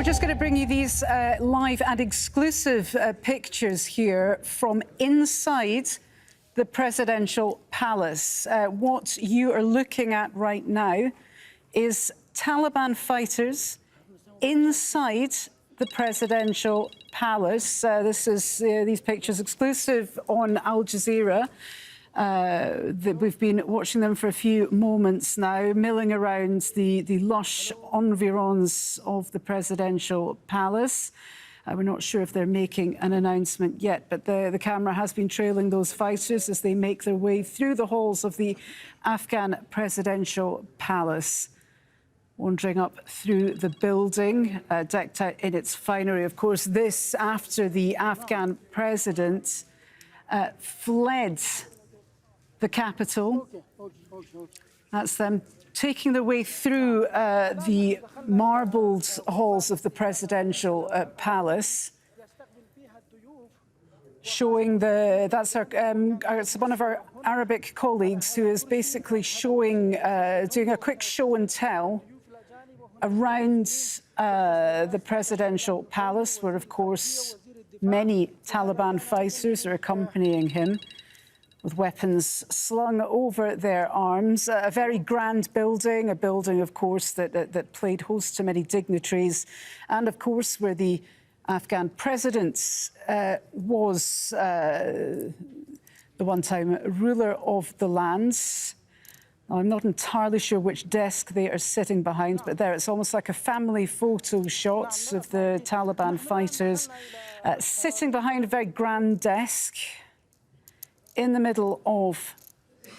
We're just going to bring you these live and exclusive pictures here from inside the presidential palace. What you are looking at right now is Taliban fighters inside the presidential palace. This is these pictures exclusive on Al Jazeera. We've been watching them for a few moments now, milling around the lush environs of the presidential palace. We're not sure if they're making an announcement yet, but the camera has been trailing those fighters as they make their way through the halls of the Afghan presidential palace. Wandering up through the building, decked out in its finery. Of course, this after the Afghan president fled the capital. That's them taking their way through the marbled halls of the presidential palace, showing that's it's one of our Arabic colleagues who is basically showing, doing a quick show and tell around the presidential palace, where, of course, many Taliban fighters are accompanying him, with weapons slung over their arms. A very grand building, a building, of course, that played host to many dignitaries, and, of course, where the Afghan president was the one-time ruler of the land. I'm not entirely sure which desk they are sitting behind, but there it's almost like a family photo shot of the Taliban fighters sitting behind a very grand desk in the middle of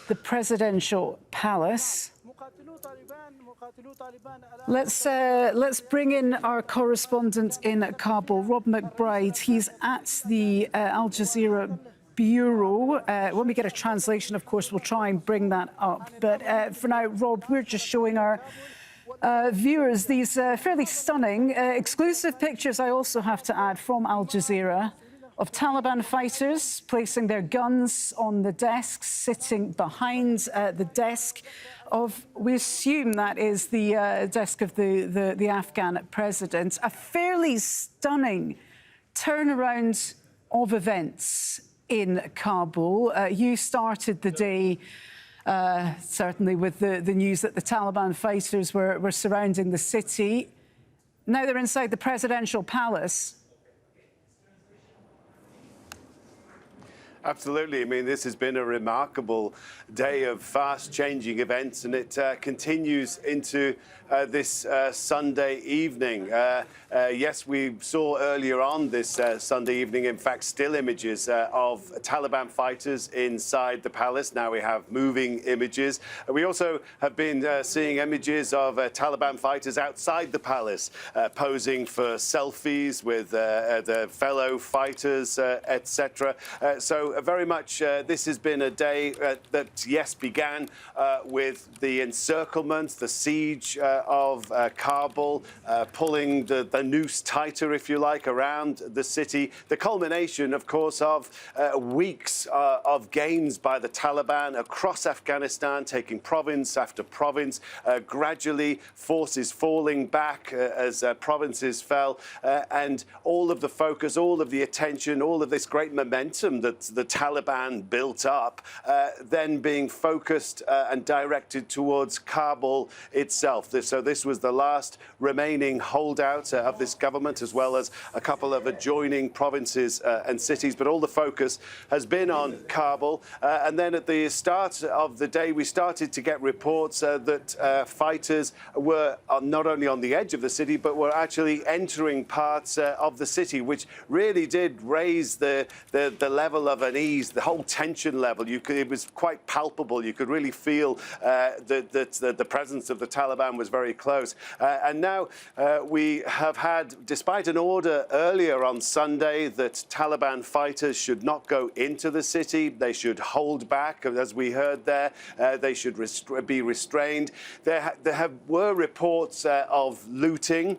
the presidential palace. Let's bring in our correspondent in Kabul, Rob McBride. He's at the Al Jazeera Bureau. When we get a translation, of course, we'll try and bring that up. But for now, Rob, we're just showing our viewers these fairly stunning exclusive pictures, I also have to add, from Al Jazeera, of Taliban fighters placing their guns on the desks, sitting behind the desk of, we assume that is the desk of the Afghan president. A fairly stunning turnaround of events in Kabul. You started the day, certainly, with the news that the Taliban fighters were surrounding the city. Now they're inside the presidential palace. Absolutely. I mean, this has been a remarkable day of fast-changing events, and it continues into this Sunday evening. Yes, we saw earlier on this Sunday evening, in fact, still images of Taliban fighters inside the palace. Now we have moving images. We also have been seeing images of Taliban fighters outside the palace, posing for selfies with their fellow fighters, etc. So very much this has been a day that, yes, began with the encirclement, the siege of Kabul, pulling the noose tighter, if you like, around the city. The culmination, of course, of weeks of gains by the Taliban across Afghanistan, taking province after province, gradually forces falling back as provinces fell, and all of the focus, all of the attention, all of this great momentum that the Taliban built up, then being focused and directed towards Kabul itself. So this was the last remaining holdout of this government, as well as a couple of adjoining provinces and cities. But all the focus has been on Kabul. And then at the start of the day, we started to get reports that fighters were not only on the edge of the city, but were actually entering parts of the city, which really did raise the level of unease, the whole tension level. It was quite palpable. You could really feel that the presence of the Taliban was very close. And now we have had, despite an order earlier on Sunday that Taliban fighters should not go into the city, they should hold back, as we heard there, they should be restrained. There were reports of looting.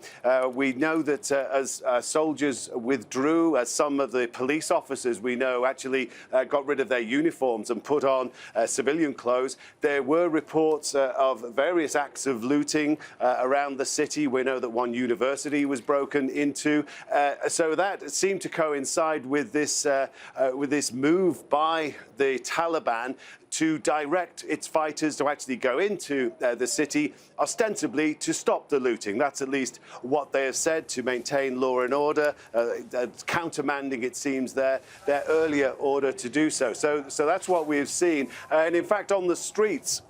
We know that as soldiers withdrew, as some of the police officers we know actually simply got rid of their uniforms and put on civilian clothes. There were reports of various acts of looting around the city. We know that one university was broken into. So that seemed to coincide with this move by the Taliban to direct its fighters to actually go into the city, ostensibly to stop the looting. That's at least what they have said, to maintain law and order, countermanding, it seems, their earlier order to do so. So that's what we've seen. And in fact, on the streets,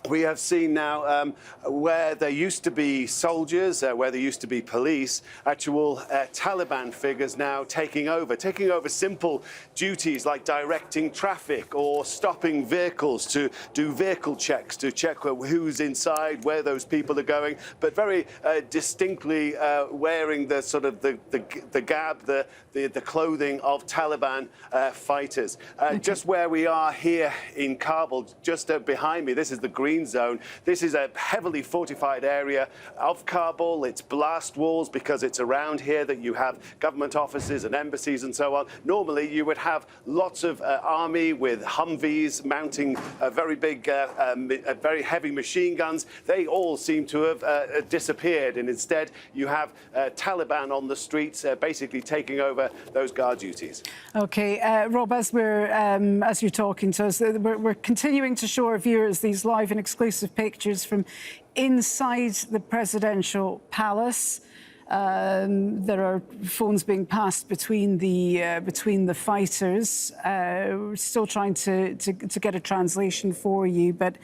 we have seen now where there used to be soldiers, where there used to be police, actual Taliban figures now taking over simple duties like directing traffic or stopping vehicles to do vehicle checks, to check who's inside, where those people are going, but very distinctly wearing the sort of the gab, the clothing of Taliban fighters. Just where we are here in Kabul, just behind me, this is the green zone. This is a heavily fortified area of Kabul. It's blast walls because it's around here that you have government offices and embassies and so on. Normally, you would have lots of army with Humvees mounting very big, very heavy machine guns. They all seem to have disappeared, and instead you have Taliban on the streets basically taking over those guard duties. Okay, Rob, as you're talking to us, we're continuing to show our viewers these live and exclusive pictures from inside the presidential palace. There are phones being passed between the fighters. We're still trying to get a translation for you, but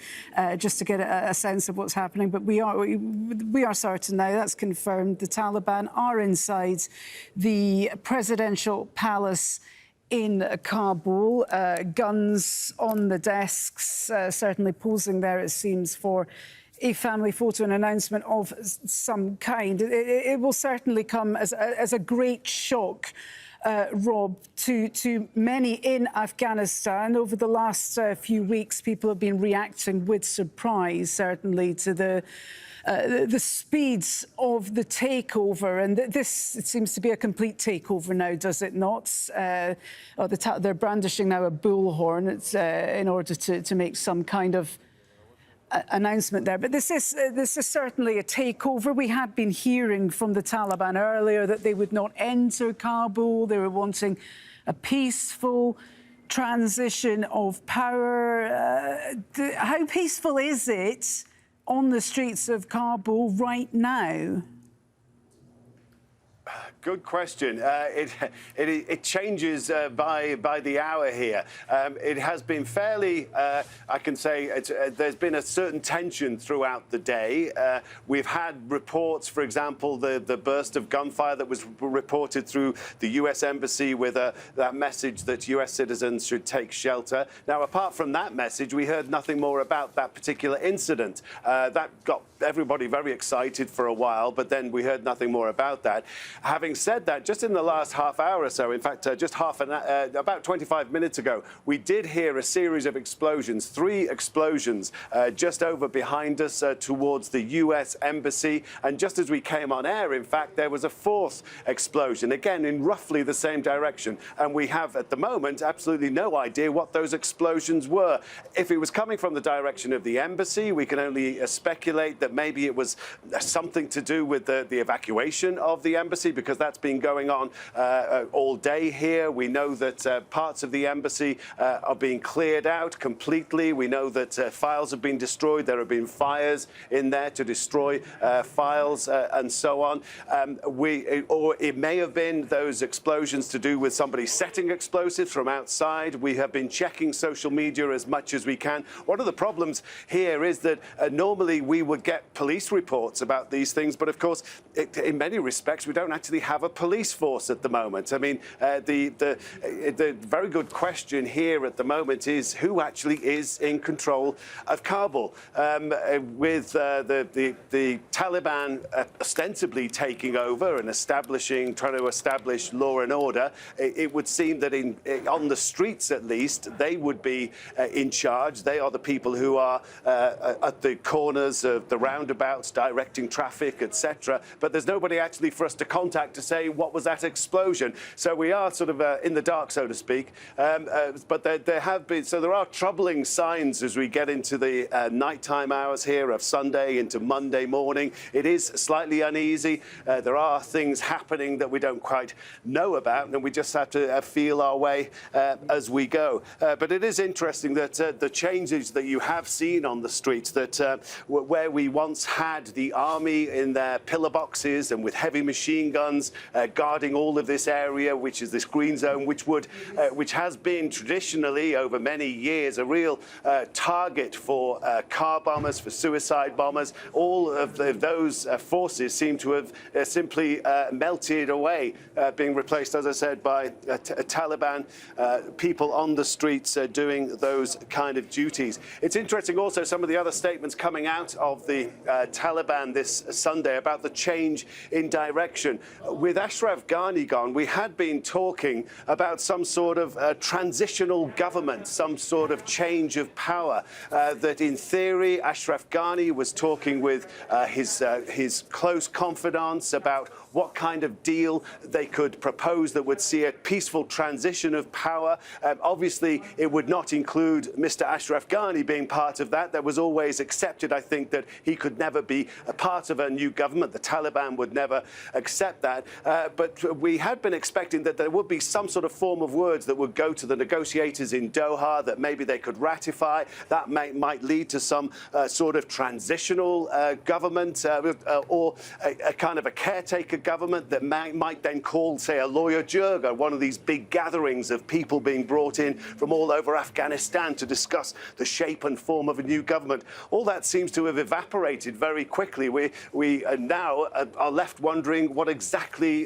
just to get a sense of what's happening. But we are certain now, that's confirmed, the Taliban are inside the presidential palace in Kabul. Guns on the desks, certainly posing there, it seems, for a family photo, an announcement of some kind. It will certainly come as a great shock, Rob, to many in Afghanistan. Over the last few weeks, people have been reacting with surprise, certainly, to the speeds of the takeover. And this, it seems to be a complete takeover now, does it not? They're brandishing now a bullhorn in order to make some kind of announcement there. But this is certainly a takeover. We had been hearing from the Taliban earlier that they would not enter Kabul. They were wanting a peaceful transition of power. How peaceful is it on the streets of Kabul right now? Good question. It changes by the hour here. It has been fairly, I can say, there's been a certain tension throughout the day. We've had reports, for example, the burst of gunfire that was reported through the US Embassy with that message that US citizens should take shelter. Now, apart from that message, we heard nothing more about that particular incident. That got everybody very excited for a while, but then we heard nothing more about that. Having said that, just in the last half hour or so, in fact, just about 25 minutes ago, we did hear a series of explosions, 3 explosions just over behind us towards the US Embassy. And just as we came on air, in fact, there was a 4th explosion, again, in roughly the same direction. And we have, at the moment, absolutely no idea what those explosions were. If it was coming from the direction of the embassy, we can only speculate that maybe it was something to do with the evacuation of the embassy, because that's been going on all day here. We know that parts of the embassy are being cleared out completely. We know that files have been destroyed. There have been fires in there to destroy files and so on. Or it may have been those explosions to do with somebody setting explosives from outside. We have been checking social media as much as we can. One of the problems here is that normally we would get police reports about these things, but of course, in many respects, we don't actually have a police force at the moment. I mean, the very good question here at the moment is who actually is in control of Kabul? With the Taliban ostensibly taking over and trying to establish law and order, it would seem that on the streets, at least, they would be in charge. They are the people who are at the corners of the roundabouts, directing traffic, etc. But there's nobody actually for us to contact to say, what was that explosion? So we are sort of in the dark, so to speak. But there are troubling signs as we get into the nighttime hours here of Sunday into Monday morning. It is slightly uneasy. There are things happening that we don't quite know about, and we just have to feel our way as we go. But it is interesting that the changes that you have seen on the streets, that where we once had the army in their pillar boxes and with heavy machine guns guarding all of this area, which is this green zone, which has been traditionally over many years a real target for car bombers, for suicide bombers. All of those forces seem to have simply melted away, being replaced, as I said, by Taliban people on the streets doing those kind of duties. It's interesting also some of the other statements coming out of the Taliban this Sunday about the change in direction. With Ashraf Ghani gone, we had been talking about some sort of transitional government, some sort of change of power, that in theory Ashraf Ghani was talking with his close confidants about what kind of deal they could propose that would see a peaceful transition of power. Obviously, it would not include Mr. Ashraf Ghani being part of that. That was always accepted, I think, that he could never be a part of a new government. The Taliban would never accept that. But we had been expecting that there would be some sort of form of words that would go to the negotiators in Doha, that maybe they could ratify. That might lead to some sort of transitional government or a kind of a caretaker government that might then call, say, a lawyer jirga, one of these big gatherings of people being brought in from all over Afghanistan to discuss the shape and form of a new government. All that seems to have evaporated very quickly. We now are left wondering what exactly,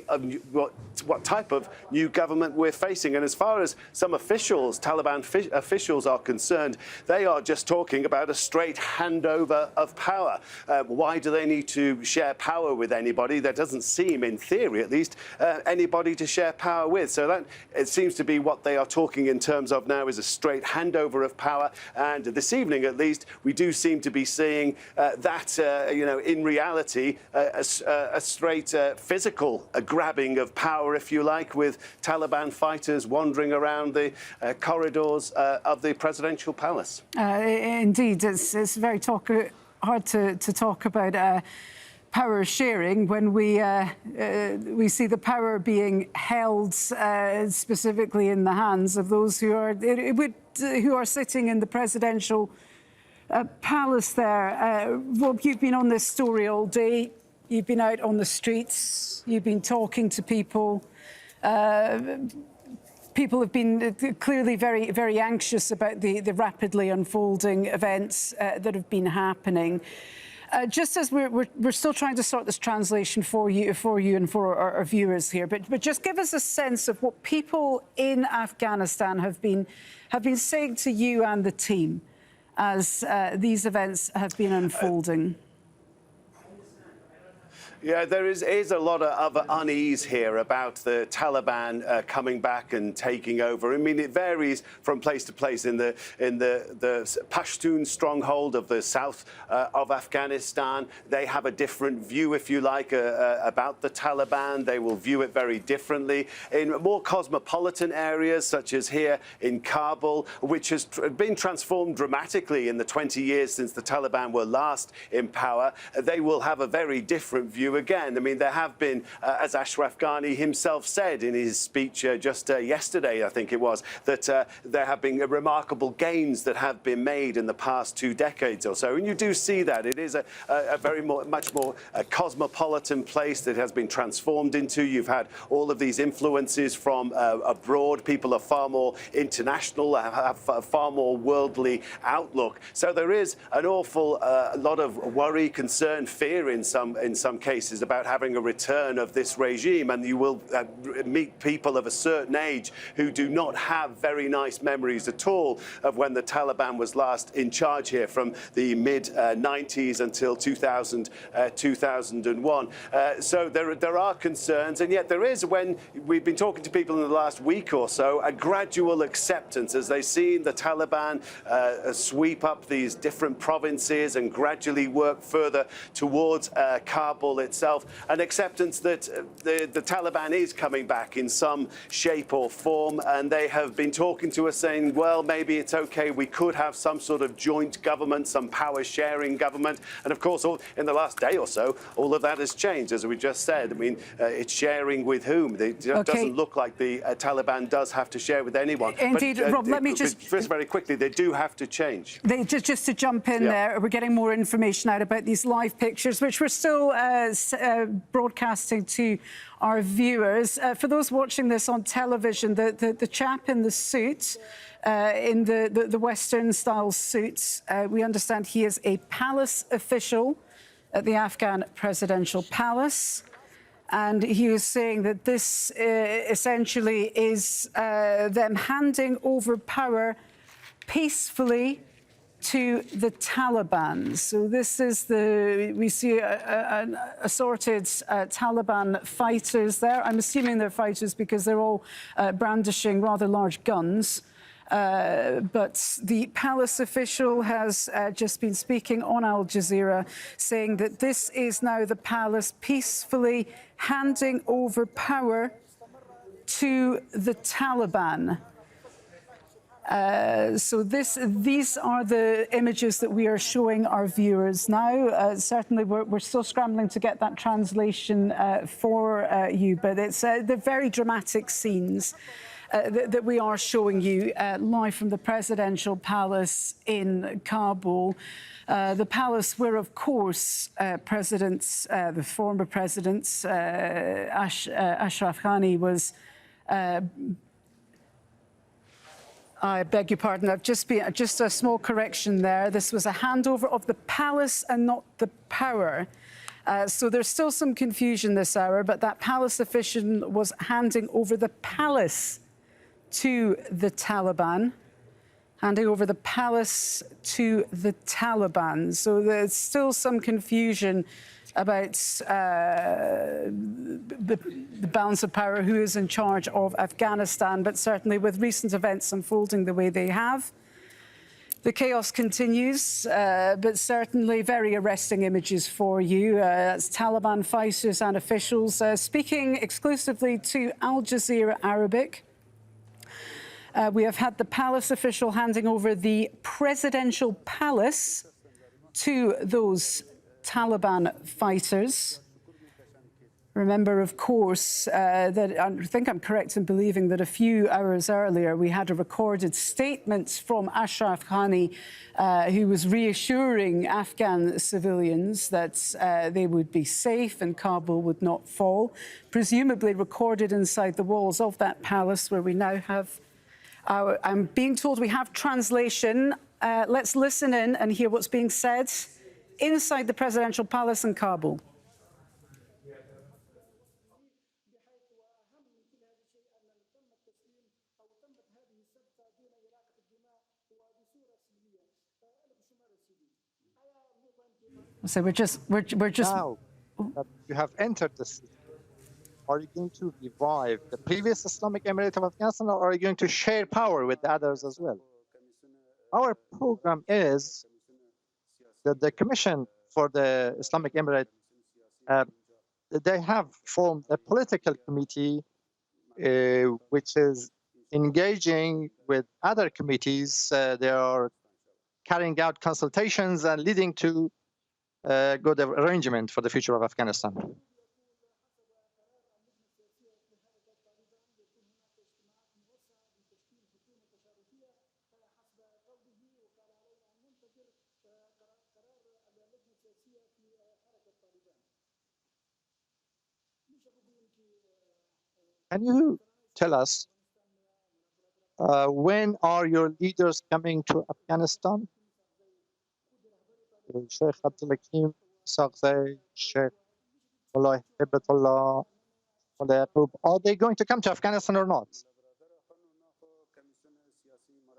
what type of new government we're facing. And as far as some officials, Taliban officials are concerned, they are just talking about a straight handover of power. Why do they need to share power with anybody? There doesn't seem, in theory at least, anybody to share power with. So that, it seems to be what they are talking in terms of now, is a straight handover of power. And this evening, at least, we do seem to be seeing that, in reality, a straight physical grabbing of power, if you like, with Taliban fighters wandering around the corridors of the presidential palace. Indeed, it's very hard to talk about power sharing when we see the power being held specifically in the hands of those who are sitting in the presidential palace there. Rob, you've been on this story all day. You've been out on the streets. You've been talking to people. People have been clearly very, very anxious about the rapidly unfolding events that have been happening. Just as we're still trying to sort this translation for you and for our viewers here, but just give us a sense of what people in Afghanistan have been saying to you and the team as these events have been unfolding. Yeah, there is a lot of unease here about the Taliban coming back and taking over. I mean, it varies from place to place. In the Pashtun stronghold of the south of Afghanistan, they have a different view, if you like, about the Taliban. They will view it very differently. In more cosmopolitan areas, such as here in Kabul, which has been transformed dramatically in the 20 years since the Taliban were last in power, they will have a very different view again. I mean, there have been, as Ashraf Ghani himself said in his speech just yesterday, I think it was, that there have been remarkable gains that have been made in the past 2 decades or so. And you do see that. It is a much more cosmopolitan place that has been transformed into. You've had all of these influences from abroad. People are far more international, have a far more worldly outlook. So there is an awful lot of worry, concern, fear in some cases about having a return of this regime, and you will meet people of a certain age who do not have very nice memories at all of when the Taliban was last in charge here, from the mid-90s until 2001. So there are concerns, and yet there is, when we've been talking to people in the last week or so, a gradual acceptance as they've seen the Taliban sweep up these different provinces and gradually work further towards Kabul itself, an acceptance that the Taliban is coming back in some shape or form, and they have been talking to us saying, well, maybe it's okay, we could have some sort of joint government, some power-sharing government. And of course, in the last day or so, all of that has changed, as we just said. I mean, it's sharing with whom? It doesn't look like the Taliban does have to share with anyone. Indeed, but, Rob, let me just... First, very quickly, they do have to change. Just to jump in there, we're getting more information out about these live pictures, which we're still broadcasting to our viewers. For those watching this on television, the chap in the suit, in the Western-style suits, we understand he is a palace official at the Afghan presidential palace. And he was saying that this essentially is them handing over power peacefully to the Taliban. So this is we see assorted Taliban fighters there. I'm assuming they're fighters because they're all brandishing rather large guns. But the palace official has just been speaking on Al Jazeera, saying that this is now the palace peacefully handing over power to the Taliban. So these are the images that we are showing our viewers now. Certainly, we're still scrambling to get that translation for you, but they're very dramatic scenes that we are showing you live from the presidential palace in Kabul. The palace where, of course, the former president, Ashraf Ghani, was... I beg your pardon, just a small correction there. This was a handover of the palace and not the power. So there's still some confusion this hour, but that palace official was handing over the palace to the Taliban, handing over the palace to the Taliban. So there's still some confusion about the balance of power, who is in charge of Afghanistan, but certainly with recent events unfolding the way they have, the chaos continues, but certainly very arresting images for you. That's Taliban fighters and officials speaking exclusively to Al Jazeera Arabic. We have had the palace official handing over the presidential palace to those Taliban fighters. Remember, of course, that I think I'm correct in believing that a few hours earlier we had a recorded statement from Ashraf Ghani, who was reassuring Afghan civilians that they would be safe and Kabul would not fall, presumably recorded inside the walls of that palace where we now have I'm being told we have translation. Let's listen in and hear what's being said inside the presidential palace in Kabul. So we're just now that you have entered the city, are you going to revive the previous Islamic Emirate of Afghanistan, or are you going to share power with the others as well? Our program is that the Commission for the Islamic Emirate, they have formed a political committee which is engaging with other committees. They are carrying out consultations and leading to a good arrangement for the future of Afghanistan. Can you tell us when are your leaders coming to Afghanistan? Sheikh Abdul Hakim Saghzai, Sheikh Mullah Hibatullah, are they going to come to Afghanistan or not?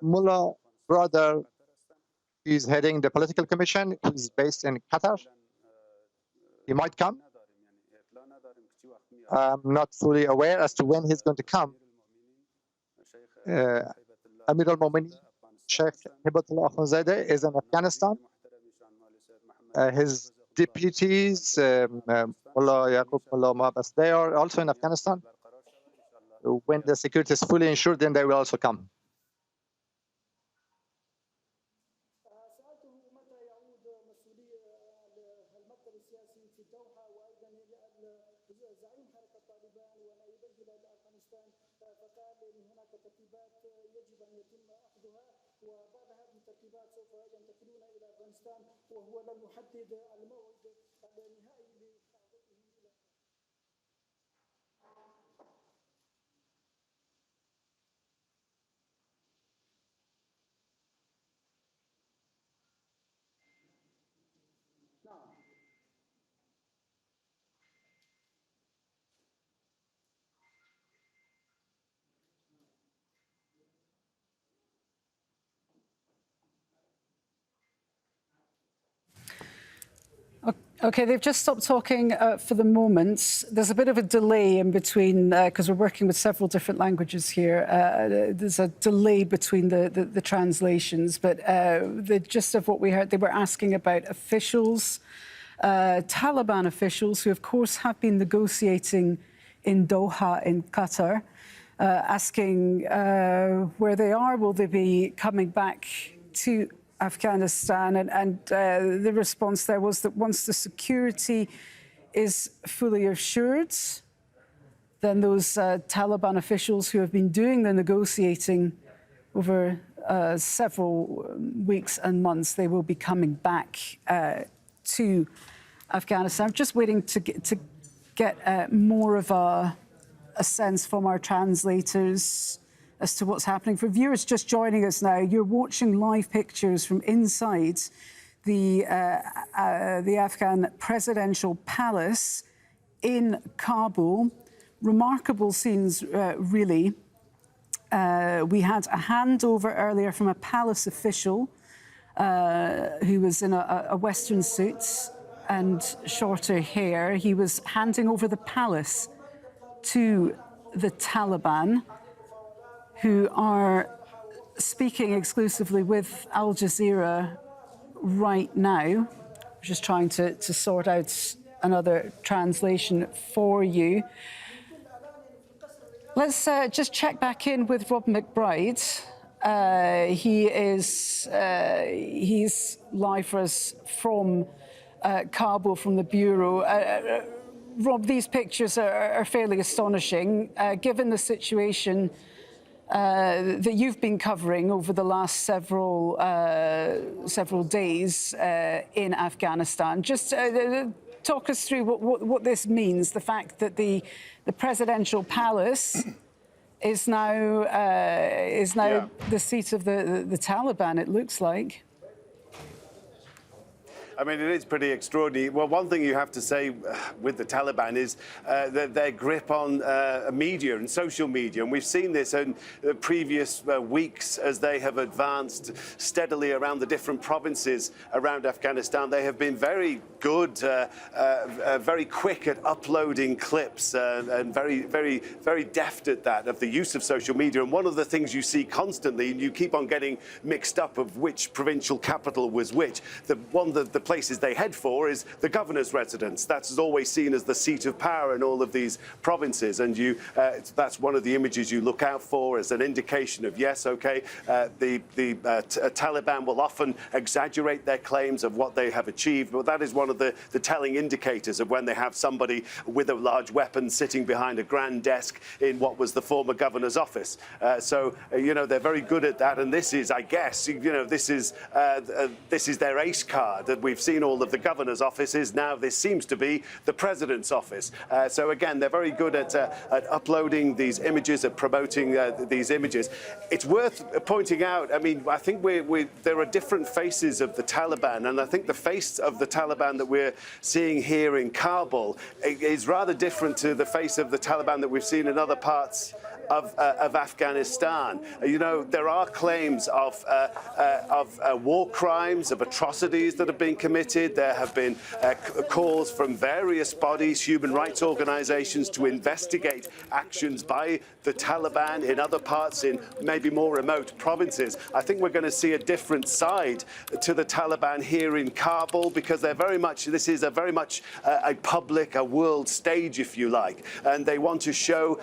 Mullah brother is heading the political commission. He's based in Qatar. He might come. I'm not fully aware as to when he's going to come. Amir al-Mu'minin, Sheikh Hibatullah Akhundzadeh, is in Afghanistan. His deputies, Mullah Yaqub, Mullah Mabas, they are also in Afghanistan. When the security is fully ensured, then they will also come. Okay, they've just stopped talking for the moment. There's a bit of a delay in between, because we're working with several different languages here. There's a delay between the translations, but the gist of what we heard, they were asking about officials, Taliban officials, who of course have been negotiating in Doha in Qatar, asking where they are. Will they be coming back to Afghanistan? And the response there was that once the security is fully assured, then those Taliban officials who have been doing the negotiating over several weeks and months, they will be coming back to Afghanistan. I'm just waiting to get more of a sense from our translators as to what's happening. For viewers just joining us now, you're watching live pictures from inside the Afghan presidential palace in Kabul. Remarkable scenes, really. We had a handover earlier from a palace official who was in a Western suit and shorter hair. He was handing over the palace to the Taliban, who are speaking exclusively with Al Jazeera right now. Just trying to sort out another translation for you. Let's just check back in with Rob McBride. He's live for us from Kabul, from the Bureau. Rob, these pictures are fairly astonishing, given the situation that you've been covering over the last several days in Afghanistan. Just talk us through what this means, the fact that the presidential palace is now the seat of the Taliban, it looks like. I mean, it is pretty extraordinary. Well, one thing you have to say with the Taliban is their grip on media and social media. And we've seen this in the previous weeks as they have advanced steadily around the different provinces around Afghanistan. They have been very good, very quick at uploading clips and very deft at that, of the use of social media. And one of the things you see constantly, and you keep on getting mixed up of which provincial capital was which, the places they head for is the governor's residence. That's always seen as the seat of power in all of these provinces, and that's one of the images you look out for as an indication of, yes, okay, the Taliban will often exaggerate their claims of what they have achieved, but that is one of the telling indicators of when they have somebody with a large weapon sitting behind a grand desk in what was the former governor's office. So they're very good at that, and this is, I guess, this is their ace card that we've seen all of the governor's offices. Now this seems to be the president's office. So again, they're very good at uploading these images, at promoting these images. It's worth pointing out, I mean, I think there are different faces of the Taliban, and I think the face of the Taliban that we're seeing here in Kabul is rather different to the face of the Taliban that we've seen in other parts of Afghanistan. You know, there are claims of war crimes, of atrocities that have been committed. There have been calls from various bodies, human rights organizations, to investigate actions by the Taliban in other parts, in maybe more remote provinces. I think we're going to see a different side to the Taliban here in Kabul, because they're very much, this is a very much a public, a world stage, if you like, and they want to show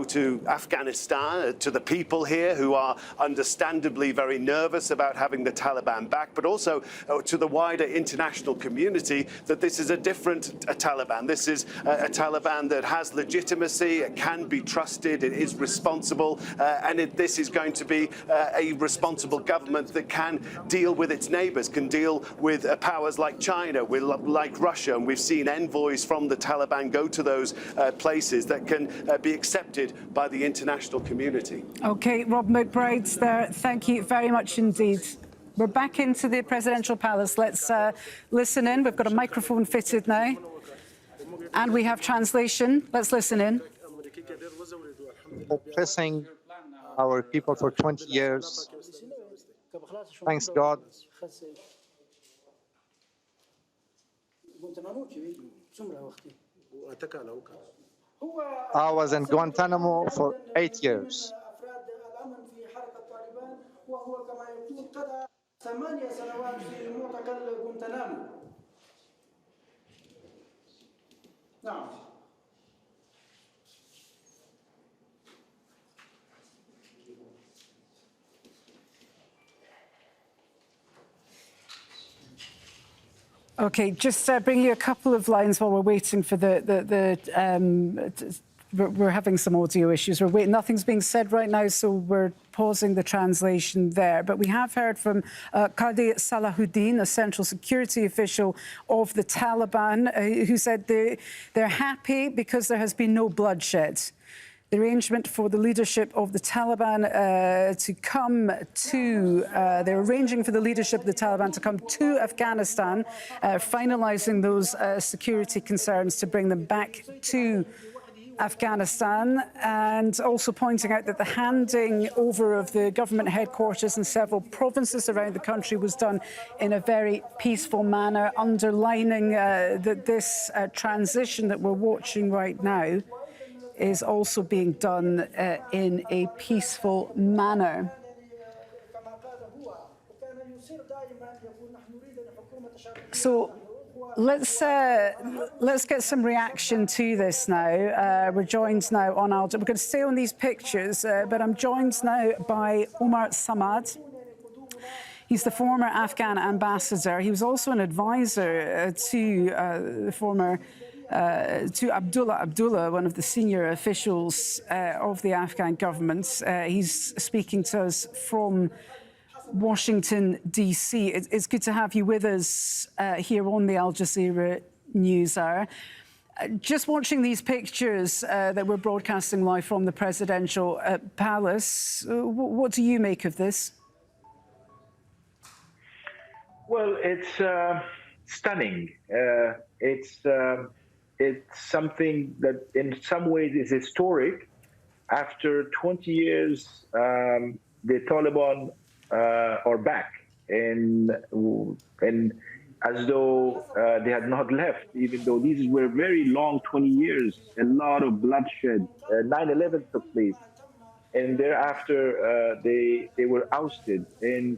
to Afghanistan, to the people here who are understandably very nervous about having the Taliban back, but also to the wider international community, that this is a different Taliban. This is a Taliban that has legitimacy, it can be trusted, it is responsible, and this is going to be a responsible government that can deal with its neighbors, can deal with powers like China, like Russia, and we've seen envoys from the Taliban go to those places that can be accepted by the international community. OK, Rob McBride's there. Thank you very much indeed. We're back into the presidential palace. Let's listen in. We've got a microphone fitted now, and we have translation. Let's listen in. Oppressing our people for 20 years. Thanks God. I was in Guantanamo for 8 years. OK, just bring you a couple of lines while we're waiting for we're having some audio issues. We're waiting. Nothing's being said right now, so we're pausing the translation there. But we have heard from Qadi Salahuddin, a central security official of the Taliban, who said they're happy because there has been no bloodshed. The arrangement for the leadership of the Taliban to come to, they're arranging for the leadership of the Taliban to come to Afghanistan, finalising those security concerns to bring them back to Afghanistan, and also pointing out that the handing over of the government headquarters in several provinces around the country was done in a very peaceful manner, underlining that this transition that we're watching right now is also being done in a peaceful manner. So let's get some reaction to this now. We're joined now on we're going to stay on these pictures, but I'm joined now by Omar Samad. He's the former Afghan ambassador. He was also an advisor to the former to Abdullah, one of the senior officials of the Afghan government. He's speaking to us from Washington, D.C. It's good to have you with us here on the Al Jazeera News Hour. Just watching these pictures that we're broadcasting live from the presidential palace, what do you make of this? Well, it's stunning. It's something that in some ways is historic. After 20 years, the Taliban are back, and as though they had not left, even though these were very long 20 years, a lot of bloodshed. 9/11 took place, and thereafter they were ousted. And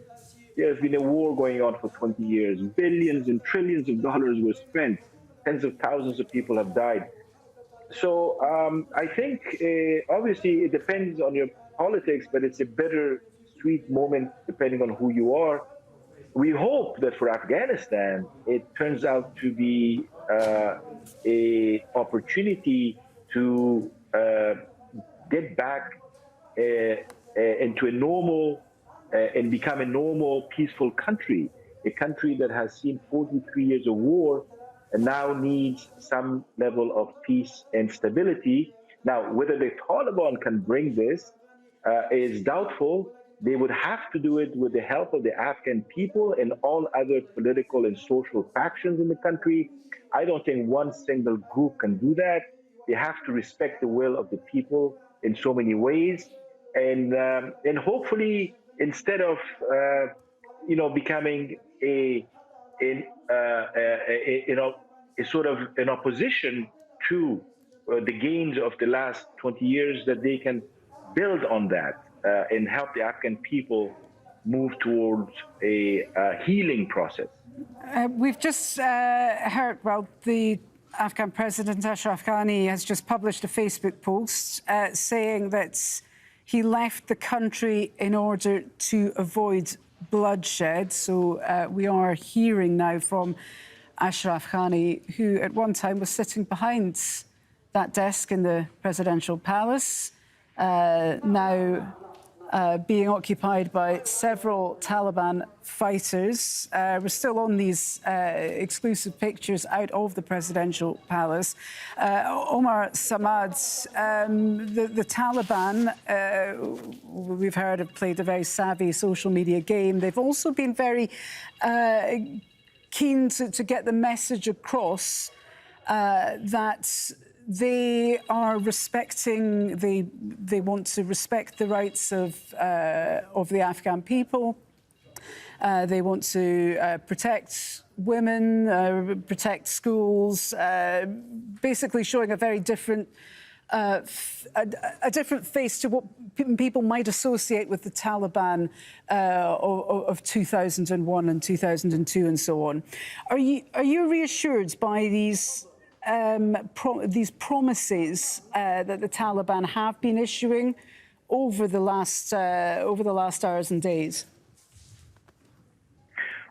there's been a war going on for 20 years. Billions and trillions of dollars were spent. Tens of thousands of people have died. So I think, obviously, it depends on your politics, but it's a bittersweet moment depending on who you are. We hope that for Afghanistan, it turns out to be an opportunity to get back into a normal and become a normal, peaceful country, a country that has seen 43 years of war and now needs some level of peace and stability. Now, whether the Taliban can bring this is doubtful. They would have to do it with the help of the Afghan people and all other political and social factions in the country. I don't think one single group can do that. They have to respect the will of the people in so many ways, and hopefully instead of becoming in a sort of an opposition to the gains of the last 20 years, that they can build on that and help the Afghan people move towards a healing process. We've just heard, well, the Afghan President Ashraf Ghani has just published a Facebook post saying that he left the country in order to avoid bloodshed. So we are hearing now from Ashraf Ghani, who at one time was sitting behind that desk in the presidential palace, now being occupied by several Taliban fighters. We're still on these exclusive pictures out of the presidential palace. Omar Samad, the Taliban, we've heard, have played a very savvy social media game. They've also been very keen to get the message across that they are respecting, they want to respect the rights of the Afghan people. They want to protect women, protect schools, basically showing a very different, a different face to what people might associate with the Taliban of 2001 and 2002 and so on. Are you reassured by these promises that the Taliban have been issuing over the last hours and days?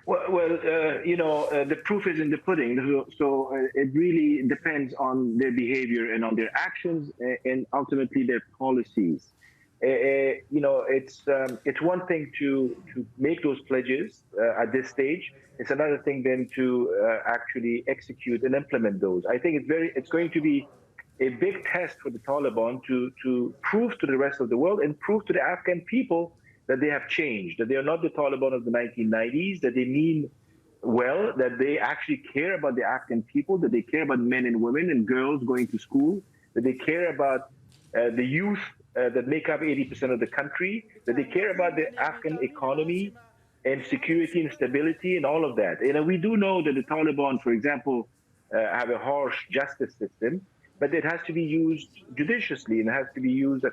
Well, the proof is in the pudding. So it really depends on their behavior and on their actions and ultimately their policies. It's one thing to make those pledges at this stage. It's another thing then to actually execute and implement those. I think it's going to be a big test for the Taliban to prove to the rest of the world and prove to the Afghan people that they have changed, that they are not the Taliban of the 1990s, that they mean well, that they actually care about the Afghan people, that they care about men and women and girls going to school, that they care about the youth that make up 80% of the country, that they care about the Afghan economy and security and stability and all of that. We do know that the Taliban, for example, have a harsh justice system, but it has to be used judiciously and it has to be used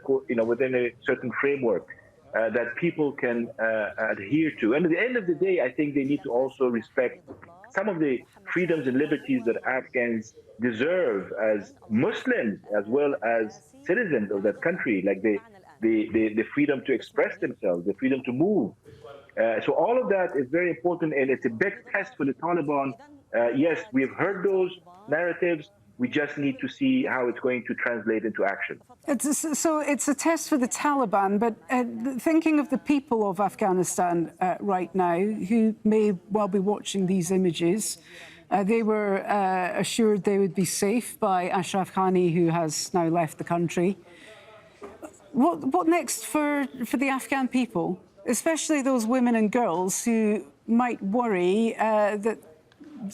within a certain framework that people can adhere to. And at the end of the day, I think they need to also respect some of the freedoms and liberties that Afghans deserve as Muslims as well as citizens of that country, like the freedom to express themselves, the freedom to move. So all of that is very important, and it's a big test for the Taliban. Yes, we've heard those narratives. We just need to see how it's going to translate into action. So it's a test for the Taliban, but thinking of the people of Afghanistan right now, who may well be watching these images, they were assured they would be safe by Ashraf Ghani, who has now left the country. What next for the Afghan people, especially those women and girls who might worry that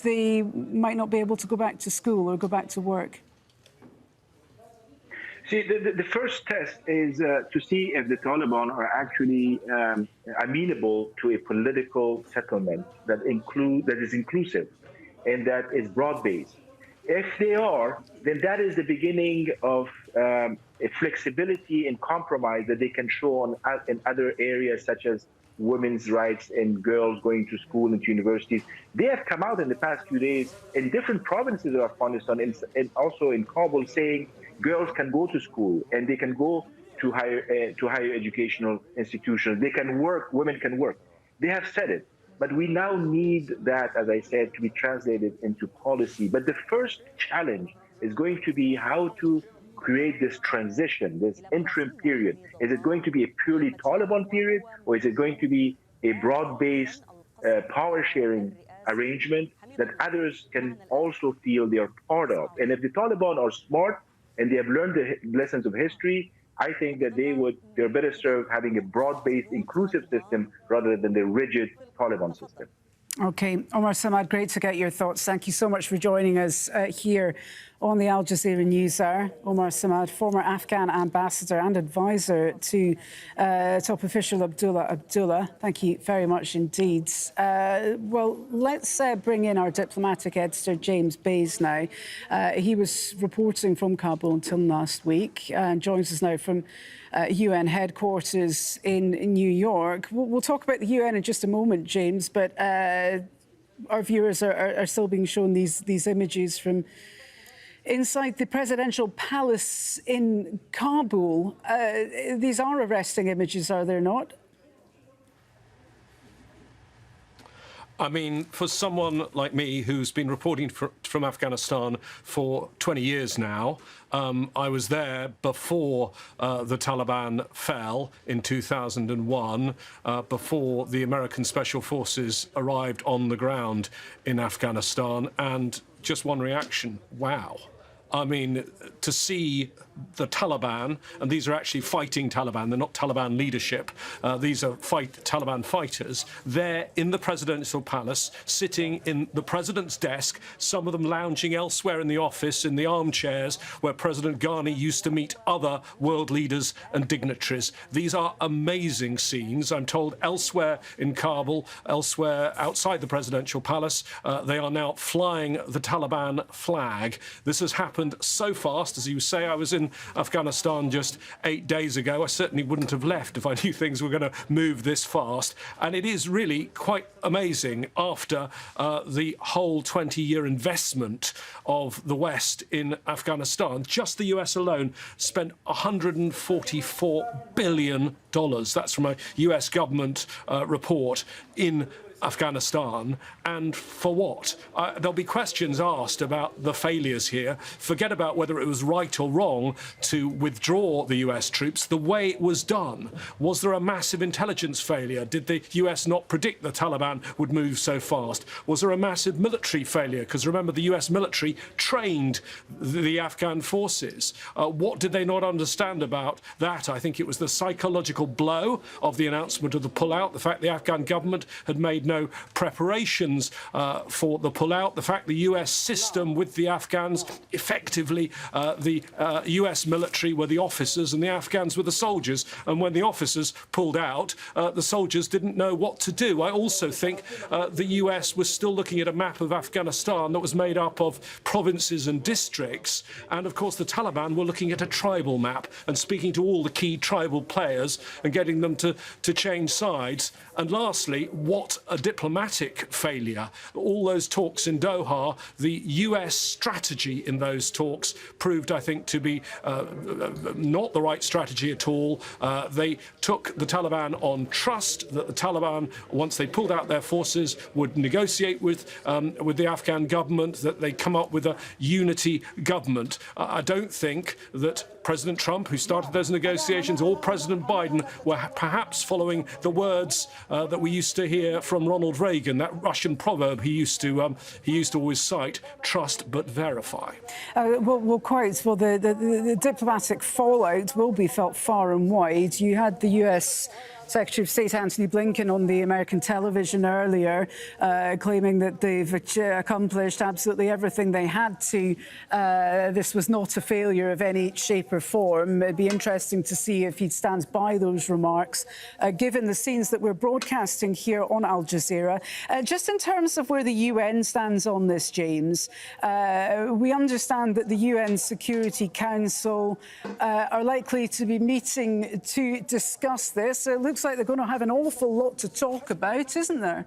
they might not be able to go back to school or go back to work? See, the first test is to see if the Taliban are actually amenable to a political settlement that is inclusive and that is broad-based. If they are, then that is the beginning of a flexibility and compromise that they can show in other areas, such as women's rights and girls going to school and to universities. They have come out in the past few days in different provinces of Afghanistan and also in Kabul saying girls can go to school and they can go to higher educational institutions. They can work, women can work. They have said it. But we now need that, as I said, to be translated into policy. But the first challenge is going to be how to create this transition, this interim period. Is it going to be a purely Taliban period, or is it going to be a broad-based power-sharing arrangement that others can also feel they are part of? And if the Taliban are smart and they have learned the lessons of history, I think that they're better served having a broad-based, inclusive system rather than the rigid Taliban system. OK, Omar Samad, great to get your thoughts. Thank you so much for joining us here on the Al Jazeera News Hour. Omar Samad, former Afghan ambassador and advisor to top official Abdullah. Thank you very much indeed. Well, let's bring in our diplomatic editor, James Bays, now. He was reporting from Kabul until last week and joins us now from UN headquarters in New York. We'll talk about the UN in just a moment, James, but our viewers are still being shown these images from inside the presidential palace in Kabul. These are arresting images, are they not? I mean, for someone like me who's been reporting from Afghanistan for 20 years now, I was there before the Taliban fell in 2001, before the American Special Forces arrived on the ground in Afghanistan, and just one reaction: wow. I mean, to see the Taliban, and these are actually fighting Taliban, they're not Taliban leadership, these are Taliban fighters, they're in the presidential palace, sitting in the president's desk, some of them lounging elsewhere in the office, in the armchairs where President Ghani used to meet other world leaders and dignitaries. These are amazing scenes. I'm told elsewhere in Kabul, elsewhere outside the presidential palace, they are now flying the Taliban flag. This has happened so fast. As you say, I was in Afghanistan just 8 days ago. I certainly wouldn't have left if I knew things were going to move this fast. And it is really quite amazing after the whole 20-year investment of the West in Afghanistan. Just the US alone spent $144 billion. That's from a US government report in Afghanistan, and for what? There'll be questions asked about the failures here. Forget about whether it was right or wrong to withdraw the US troops. The way it was done, was there a massive intelligence failure? Did the US not predict the Taliban would move so fast? Was there a massive military failure? Because remember, the US military trained the Afghan forces. What did they not understand about that? I think it was the psychological blow of the announcement of the pullout, the fact the Afghan government had made no preparations for the pullout, the fact the US system with the Afghans, effectively the US military were the officers and the Afghans were the soldiers, and when the officers pulled out, the soldiers didn't know what to do. I also think the US was still looking at a map of Afghanistan that was made up of provinces and districts, and of course the Taliban were looking at a tribal map and speaking to all the key tribal players and getting them to change sides. And lastly, what a diplomatic failure. All those talks in Doha, the US strategy in those talks proved, I think, to be not the right strategy at all. They took the Taliban on trust that the Taliban, once they pulled out their forces, would negotiate with the Afghan government, that they'd come up with a unity government. I don't think that President Trump, who started those negotiations, or President Biden were perhaps following the words that we used to hear from Ronald Reagan, that Russian proverb he used to always cite: trust but verify. The diplomatic fallout will be felt far and wide. You had the US Secretary of State Antony Blinken on the American television earlier, claiming that they've accomplished absolutely everything they had to. This was not a failure of any shape or form. It'd be interesting to see if he stands by those remarks, given the scenes that we're broadcasting here on Al Jazeera. Just in terms of where the UN stands on this, James, we understand that the UN Security Council are likely to be meeting to discuss this. It looks like they're going to have an awful lot to talk about, isn't there?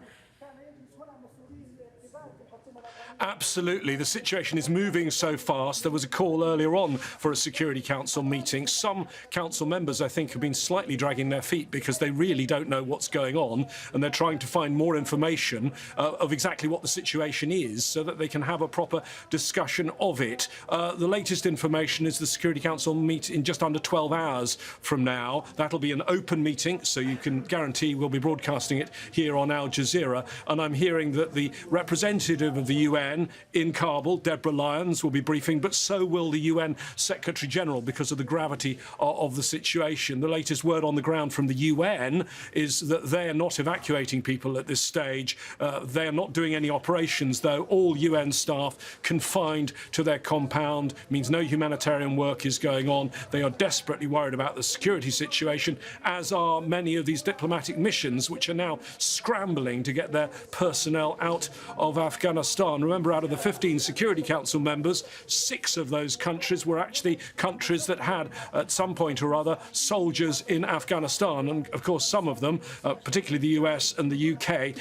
Absolutely. The situation is moving so fast. There was a call earlier on for a Security Council meeting. Some council members, I think, have been slightly dragging their feet because they really don't know what's going on, and they're trying to find more information of exactly what the situation is so that they can have a proper discussion of it. The latest information is the Security Council meet in just under 12 hours from now. That'll be an open meeting, so you can guarantee we'll be broadcasting it here on Al Jazeera. And I'm hearing that the representative of the UN UN in Kabul. Deborah Lyons will be briefing, but so will the UN Secretary General because of the gravity of the situation. The latest word on the ground from the UN is that they are not evacuating people at this stage. They are not doing any operations, though. All UN staff confined to their compound means no humanitarian work is going on. They are desperately worried about the security situation, as are many of these diplomatic missions, which are now scrambling to get their personnel out of Afghanistan. Remember, out of the 15 Security Council members, 6 of those countries were actually countries that had, at some point or other, soldiers in Afghanistan. And, of course, some of them, particularly the US and the UK,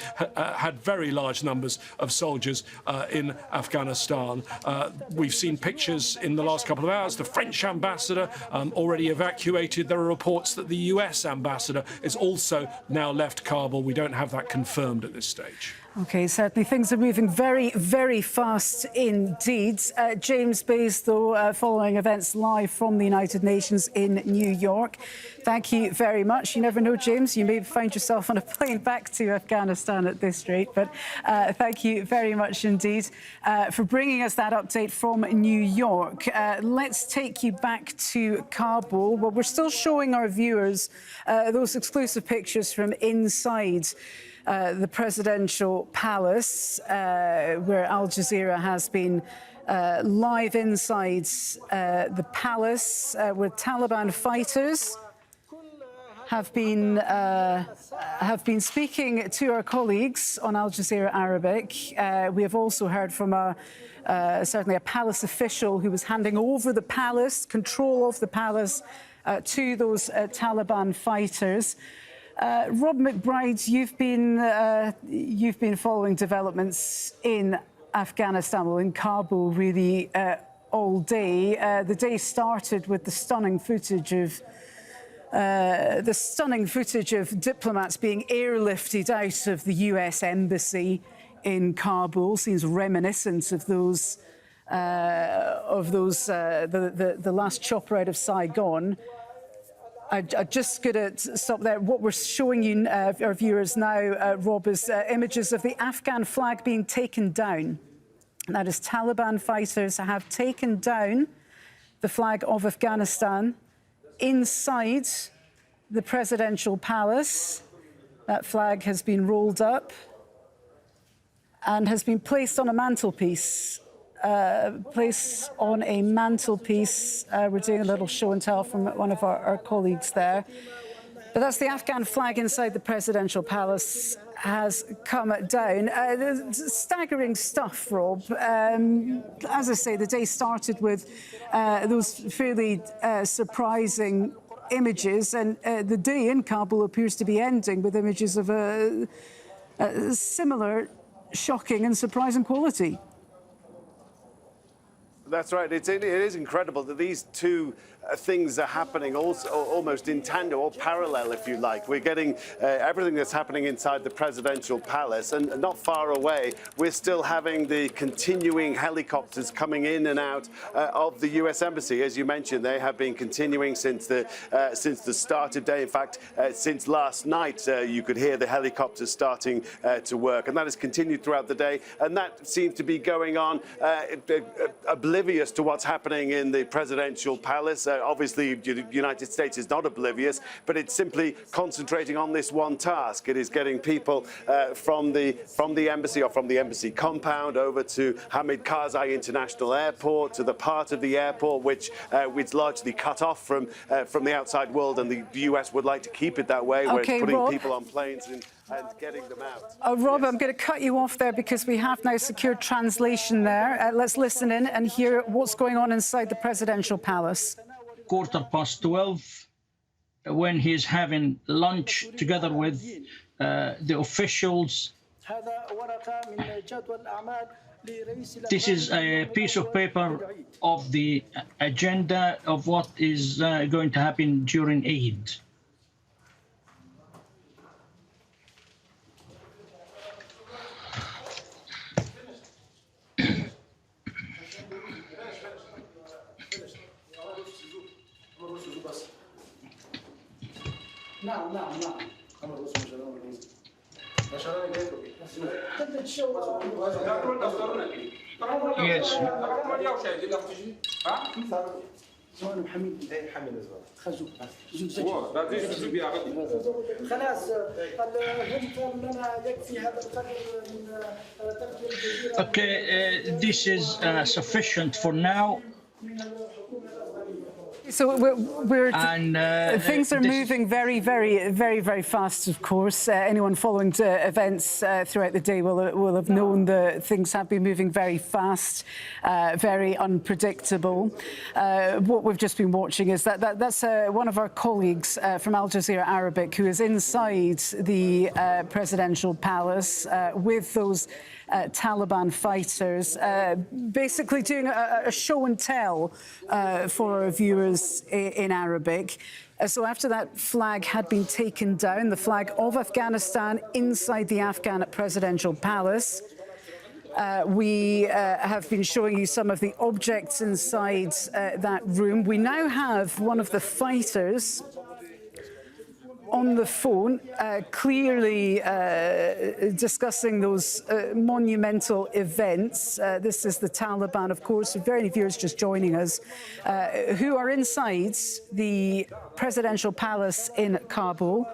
had very large numbers of soldiers in Afghanistan. We've seen pictures in the last couple of hours. The French ambassador already evacuated. There are reports that the US ambassador is also now left Kabul. We don't have that confirmed at this stage. OK, certainly things are moving very, very fast indeed. James Baisdow, following events live from the United Nations in New York. Thank you very much. You never know, James, you may find yourself on a plane back to Afghanistan at this rate. But thank you very much indeed for bringing us that update from New York. Let's take you back to Kabul. Well, we're still showing our viewers those exclusive pictures from inside the presidential palace, where Al Jazeera has been live inside the palace, where Taliban fighters have been speaking to our colleagues on Al Jazeera Arabic. We have also heard from certainly a palace official who was handing over the palace, control of the palace, to those Taliban fighters. Rob McBride, you've been following developments in Afghanistan, well, in Kabul, really all day. The day started with the stunning footage of diplomats being airlifted out of the US embassy in Kabul. Seems reminiscent of those the last chopper out of Saigon. I just got to stop there. What we're showing you, our viewers now, Rob, is images of the Afghan flag being taken down. That is, Taliban fighters have taken down the flag of Afghanistan inside the presidential palace. That flag has been rolled up and has been placed on a mantelpiece. We're doing a little show and tell from one of our colleagues there. But that's the Afghan flag inside the presidential palace has come down. Staggering stuff, Rob. As I say, the day started with those fairly surprising images, and the day in Kabul appears to be ending with images of a similar shocking and surprising quality. That's right. It is incredible that these two things are happening also, almost in tandem or parallel, if you like. We're getting everything that's happening inside the presidential palace, and not far away, we're still having the continuing helicopters coming in and out of the US embassy. As you mentioned, they have been continuing since the start of day. In fact, since last night, you could hear the helicopters starting to work, and that has continued throughout the day. And that seems to be going on oblivious to what's happening in the presidential palace. Obviously, the United States is not oblivious, but it's simply concentrating on this one task. It is getting people from the embassy or from the embassy compound over to Hamid Karzai International Airport, to the part of the airport which is largely cut off from the outside world, and the US would like to keep it that way, where it's putting people on planes and getting them out. Rob, yes. I'm going to cut you off there because we have now secured translation there. Let's listen in and hear what's going on inside the presidential palace. 12:15, when he's having lunch together with the officials. This is a piece of paper of the agenda of what is going to happen during Eid. Yes. Okay, this is sufficient for now. So And things are this- moving very fast, of course. Anyone following events throughout the day will have known that things have been moving very fast, very unpredictable. What we've just been watching is that's one of our colleagues from Al Jazeera Arabic who is inside the presidential palace with those Taliban fighters, basically doing a show and tell for our viewers in Arabic. So after that flag had been taken down, the flag of Afghanistan inside the Afghan presidential palace, we have been showing you some of the objects inside that room. We now have one of the fighters on the phone, clearly discussing those monumental events. This is the Taliban, of course, for very many viewers just joining us, who are inside the presidential palace in Kabul.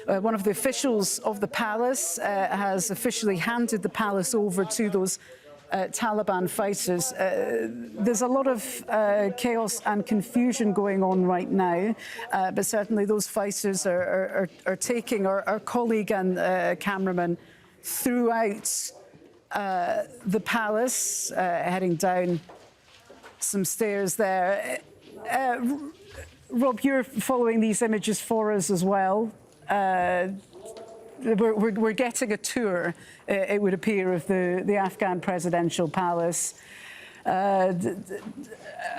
One of the officials of the palace has officially handed the palace over to those Taliban fighters. There's a lot of chaos and confusion going on right now, but certainly those fighters are taking our colleague and cameraman throughout the palace, heading down some stairs there. Rob, you're following these images for us as well. We're getting a tour, it would appear, of the Afghan presidential palace.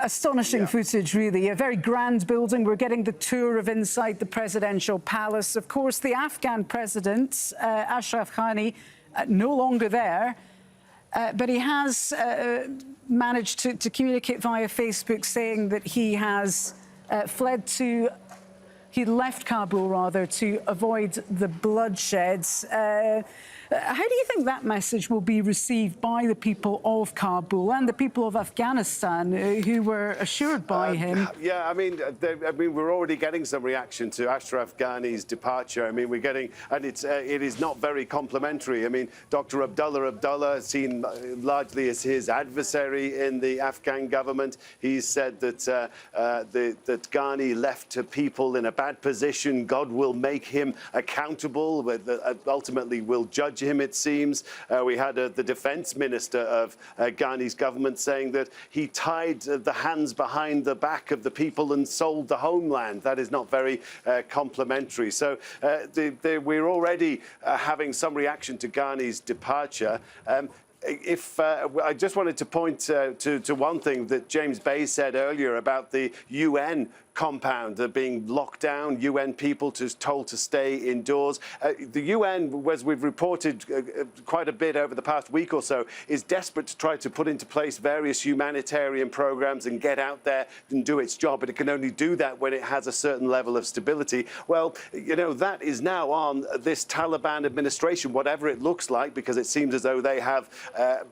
Astonishing footage, really. A very grand building. We're getting the tour of inside the presidential palace. Of course, the Afghan president, Ashraf Ghani, no longer there. But he has managed to communicate via Facebook saying that he has he left Kabul, rather, to avoid the bloodshed. How do you think that message will be received by the people of Kabul and the people of Afghanistan who were assured by him? Yeah, I mean, we're already getting some reaction to Ashraf Ghani's departure. I mean, we're getting, and it is not very complimentary. I mean, Dr. Abdullah, seen largely as his adversary in the Afghan government, he's said that that Ghani left people in a bad position. God will make him accountable, but ultimately will judge him, it seems. We had the defense minister of Ghani's government saying that he tied the hands behind the back of the people and sold the homeland. That is not very complimentary. So we're already having some reaction to Ghani's departure. I just wanted to point to one thing that James Bay said earlier about the UN compound being locked down, UN people told to stay indoors. The UN, as we've reported quite a bit over the past week or so, is desperate to try to put into place various humanitarian programs and get out there and do its job, but it can only do that when it has a certain level of stability. Well, you know, that is now on this Taliban administration, whatever it looks like, because it seems as though they have,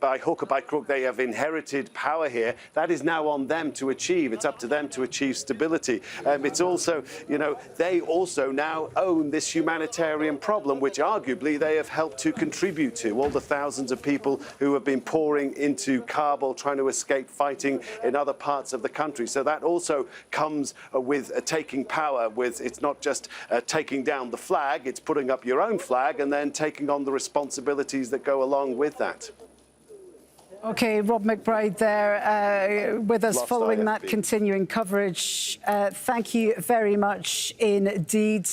by hook or by crook, they have inherited power here. That is now on them to achieve. It's up to them to achieve stability. It's also, you know, they also now own this humanitarian problem, which arguably they have helped to contribute to. All the thousands of people who have been pouring into Kabul trying to escape fighting in other parts of the country. So that also comes with taking power. It's not just taking down the flag, it's putting up your own flag and then taking on the responsibilities that go along with that. OK, Rob McBride there with us following that continuing coverage. Thank you very much indeed.